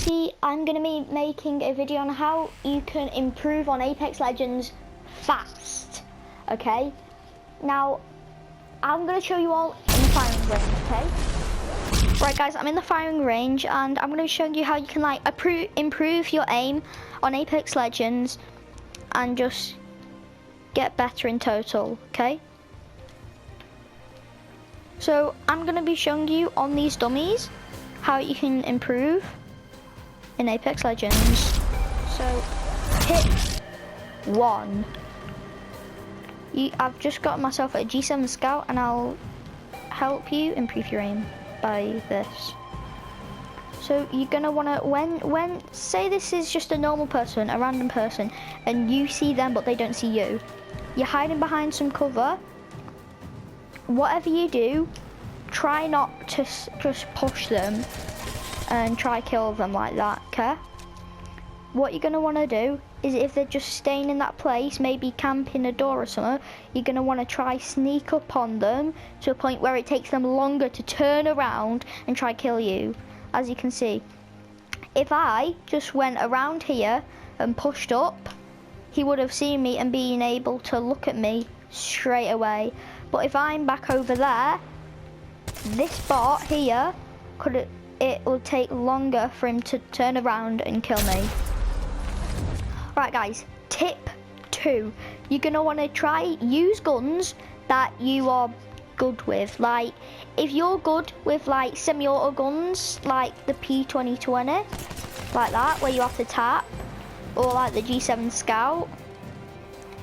see, I'm going to be making a video on how you can improve on Apex Legends fast, okay? Now, I'm going to show you all in the firing range, okay? Right guys, I'm in the firing range and I'm going to be showing you how you can like improve your aim on Apex Legends and just get better in total, okay? So, I'm going to be showing you on these dummies how you can improve in Apex Legends. So, tip 1. I've just got myself a G7 Scout and I'll help you improve your aim by this. So you're gonna wanna, when say this is just a normal person, a random person, and you see them but they don't see you, you're hiding behind some cover. Whatever you do, try not to just push them and try kill them like that, okay? What you're gonna wanna do is if they're just staying in that place, maybe camping a door or something, you're gonna wanna try sneak up on them to a point where it takes them longer to turn around and try kill you. As you can see, if I just went around here and pushed up, he would have seen me and been able to look at me straight away. But if I'm back over there, this bot here, it will take longer for him to turn around and kill me. Right guys, tip 2. You're gonna wanna try use guns that you are good with. Like, if you're good with like semi-auto guns, like the P2020, like that, where you have to tap, or like the G7 Scout,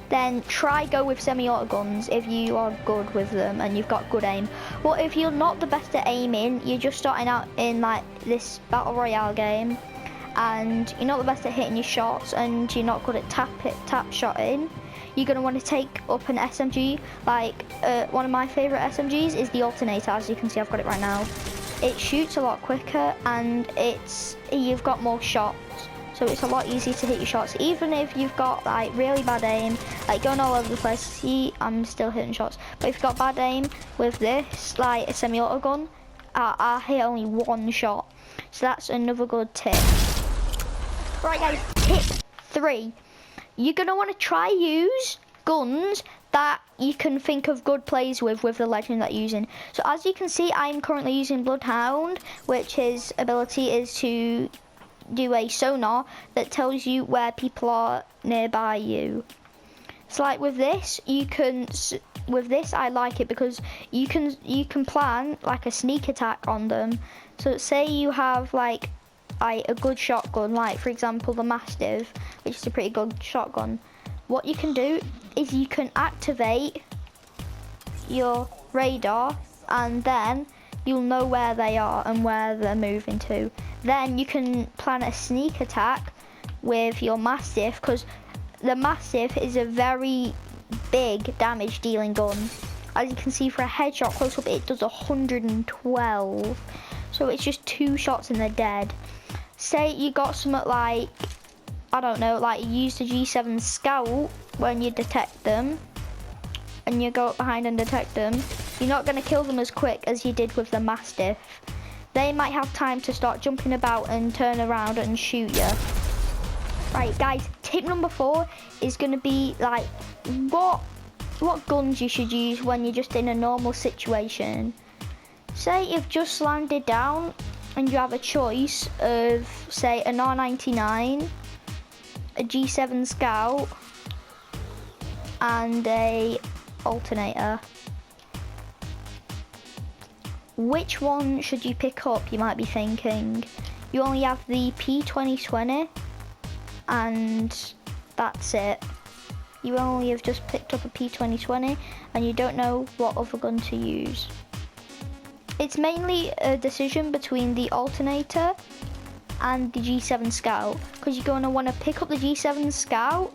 then try go with semi-auto guns if you are good with them and you've got good aim. But if you're not the best at aiming, you're just starting out in like this battle royale game, and you're not the best at hitting your shots and you're not good at tap shotting, you're going to want to take up an SMG. Like one of my favourite SMGs is the alternator. As you can see, I've got it right now. It shoots a lot quicker and you've got more shots, so it's a lot easier to hit your shots even if you've got like really bad aim, like going all over the place. See, I'm still hitting shots, but if you've got bad aim with this, like a semi-auto gun, I hit only one shot. So that's another good tip. Right guys, tip 3. You're going to want to try use guns that you can think of good plays with the legend that you're using. So as you can see, I'm currently using Bloodhound, which his ability is to do a sonar that tells you where people are nearby you. So like with this, I like it because you can plan like a sneak attack on them. So say you have like a good shotgun, like for example the Mastiff, which is a pretty good shotgun. What you can do is you can activate your radar and then you'll know where they are and where they're moving to. Then you can plan a sneak attack with your Mastiff, because the Mastiff is a very big damage dealing gun. As you can see, for a headshot close up it does 112, so it's just 2 shots and they're dead. Say you got something like, I don't know, like you use the G7 Scout when you detect them and you go up behind and detect them, you're not going to kill them as quick as you did with the Mastiff. They might have time to start jumping about and turn around and shoot you. Right guys, tip number 4 is going to be like what guns you should use when you're just in a normal situation. Say you've just landed down and you have a choice of, say, an R99, a G7 Scout, and a alternator. Which one should you pick up, you might be thinking. You only have the P2020 and that's it. You only have just picked up a P2020 and you don't know what other gun to use. It's mainly a decision between the alternator and the G7 Scout, because you're going to want to pick up the G7 Scout,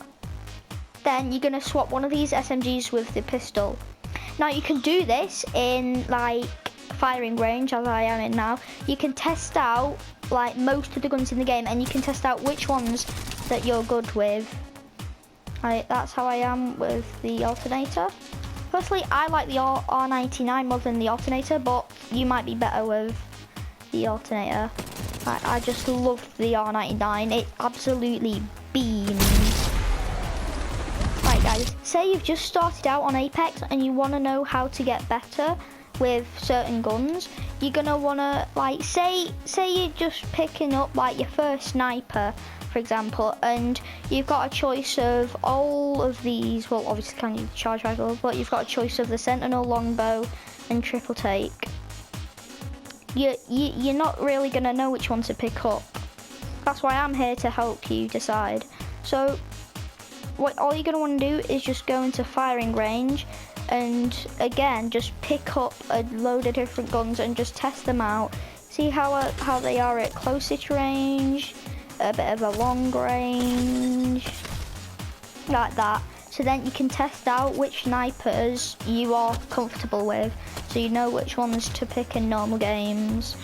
then you're going to swap one of these SMGs with the pistol. Now you can do this in like firing range, as I am in now. You can test out like most of the guns in the game and you can test out which ones that you're good with. That's how I am with the alternator. Personally, I like the R99 more than the alternator, but you might be better with the alternator. I just love the R99. It absolutely beams. Right guys, say you've just started out on Apex and you want to know how to get better with certain guns. You're gonna wanna, like, say you're just picking up like your first sniper, for example, and you've got a choice of all of these. Well, obviously can't use the charge rifle, but you've got a choice of the Sentinel, longbow, and triple take. You're not really gonna know which one to pick up. That's why I'm here to help you decide. So all you're gonna want to do is just go into firing range, and again just pick up a load of different guns and just test them out. See how they are at closest range, a bit of a long range, like that. So then you can test out which snipers you are comfortable with, so you know which ones to pick in normal games.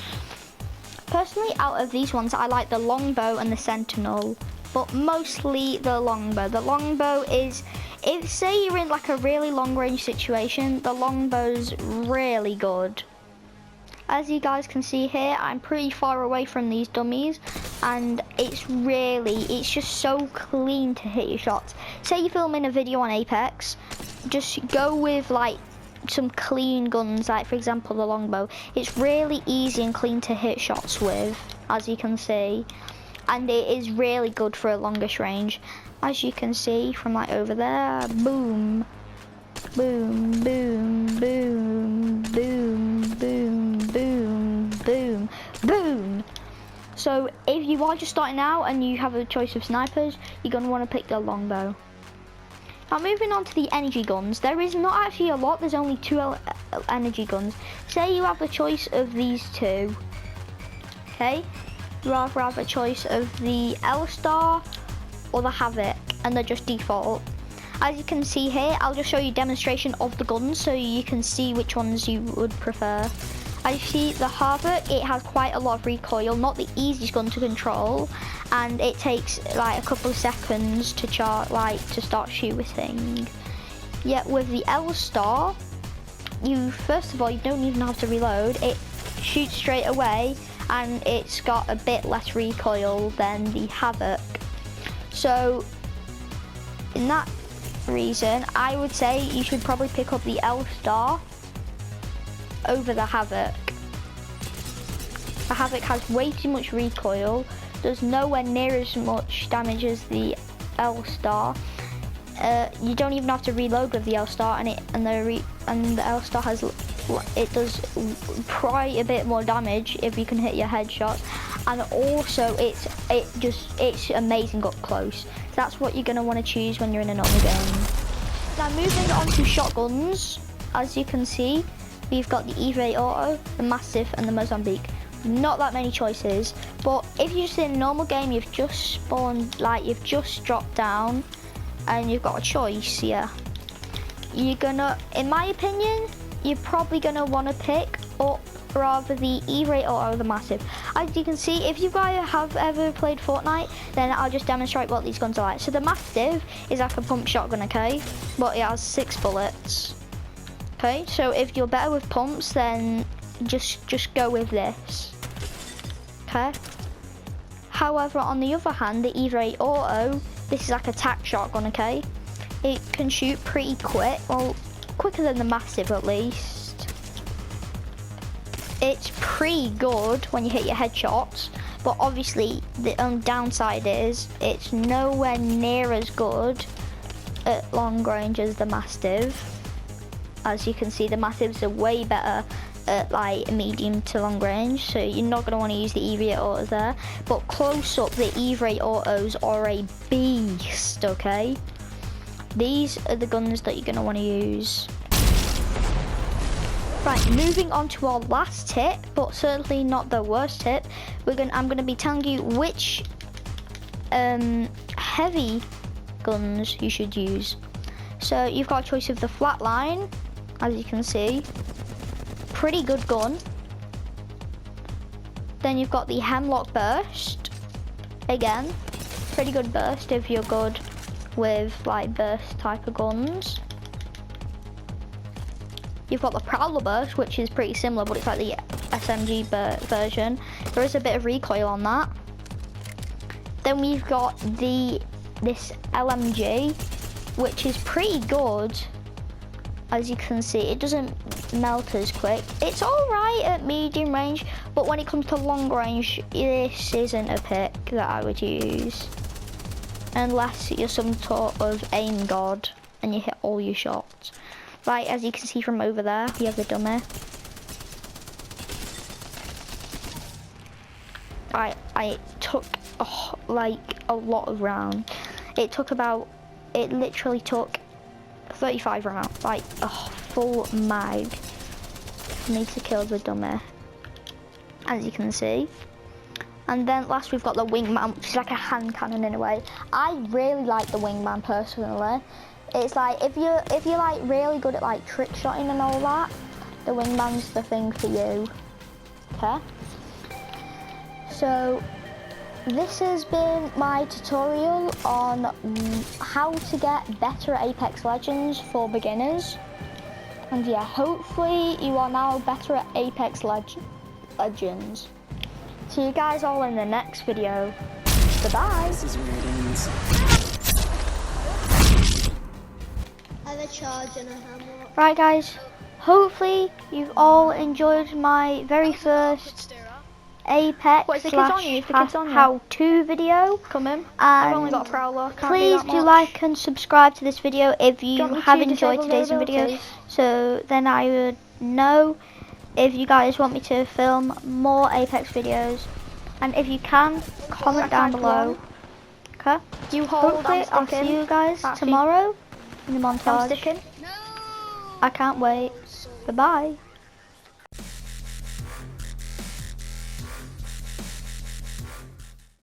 Personally, out of these ones, I like the longbow and the Sentinel, but mostly the longbow. The longbow is, if say you're in like a really long range situation, the longbow's really good. As you guys can see here, I'm pretty far away from these dummies, and it's just so clean to hit your shots. Say you're filming a video on Apex, just go with like some clean guns, like for example the longbow. It's really easy and clean to hit shots with, as you can see, and it is really good for a longish range. As you can see from like over there, boom, boom, boom, boom, boom, boom, boom, boom, boom. So if you are just starting out and you have a choice of snipers, you're going to want to pick the longbow. Now moving on to the energy guns, there is not actually a lot, there's only 2 energy guns. Say you have the choice of these 2, okay? You rather have a choice of the L-Star or the Havoc, and they're just default. As you can see here, I'll just show you a demonstration of the guns so you can see which ones you would prefer. As you see, the Havoc, it has quite a lot of recoil, not the easiest gun to control, and it takes like a couple of seconds to start shooting. Yet with the L-Star, first of all, you don't even have to reload. It shoots straight away, and it's got a bit less recoil than the Havoc. So in that reason, I would say you should probably pick up the L-Star over the Havoc. The Havoc has way too much recoil, does nowhere near as much damage as the L-Star. You don't even have to reload with the L-Star, and the L-Star does quite a bit more damage if you can hit your headshots, and also it's amazing up close. So that's what you're going to want to choose when you're in a normal game. Now moving on to shotguns, as you can see, we've got the E-Ray Auto, the Massive, and the Mozambique. Not that many choices, but if you're just in a normal game, you've just spawned, like you've just dropped down, and you've got a choice here. You're gonna, in my opinion, you're probably gonna want to pick up rather the E-Ray Auto or the Massive. As you can see, if you guys have ever played Fortnite, then I'll just demonstrate what these guns are like. So the Massive is like a pump shotgun, okay, but it has 6 bullets. Okay, so if you're better with pumps, then just go with this. Okay. However, on the other hand, the E-Ray Auto, this is like a tac shotgun, okay? It can shoot pretty quick, well, quicker than the Massive at least. It's pretty good when you hit your headshots, but obviously the downside is it's nowhere near as good at long range as the Mastiff. As you can see, the Mastiffs are way better at like medium to long range, so you're not going to want to use the E-Ray Autos there. But close up, the E-Ray Autos are a beast, okay? These are the guns that you're going to want to use. Right, moving on to our last tip, but certainly not the worst tip. I'm going to be telling you which heavy guns you should use. So you've got a choice of the Flatline, as you can see, pretty good gun. Then you've got the Hemlock Burst, again, pretty good burst if you're good with like burst type of guns. You've got the Prowler Burst, which is pretty similar, but it's like the SMG version. There is a bit of recoil on that. Then we've got this LMG, which is pretty good. As you can see, it doesn't melt as quick. It's alright at medium range, but when it comes to long range, this isn't a pick that I would use. Unless you're some sort of aim god and you hit all your shots. Right, as you can see from over there, you have the dummy. Right, I took like a lot of rounds. It literally took 35 rounds, like a full mag for me to kill the dummy, as you can see. And then last we've got the wingman, which is like a hand cannon in a way. I really like the wingman personally. It's like if you're like really good at like trick shotting and all that, the wingman's the thing for you. Okay. So this has been my tutorial on how to get better at Apex Legends for beginners. And yeah, hopefully you are now better at Apex Legends. See you guys all in the next video. Goodbye. This is where it ends. I have a charge and a hammer. Right guys, hopefully you've all enjoyed my very first Apex how-to video. Come in. I've only got a prowler. Please do like and subscribe to this video if you have enjoyed today's video. So then I would know if you guys want me to film more Apex videos. And if you can, comment down below. Okay? You hold. Hopefully I'll see you guys tomorrow in the montage. I'm sticking. I can't wait. Goodbye.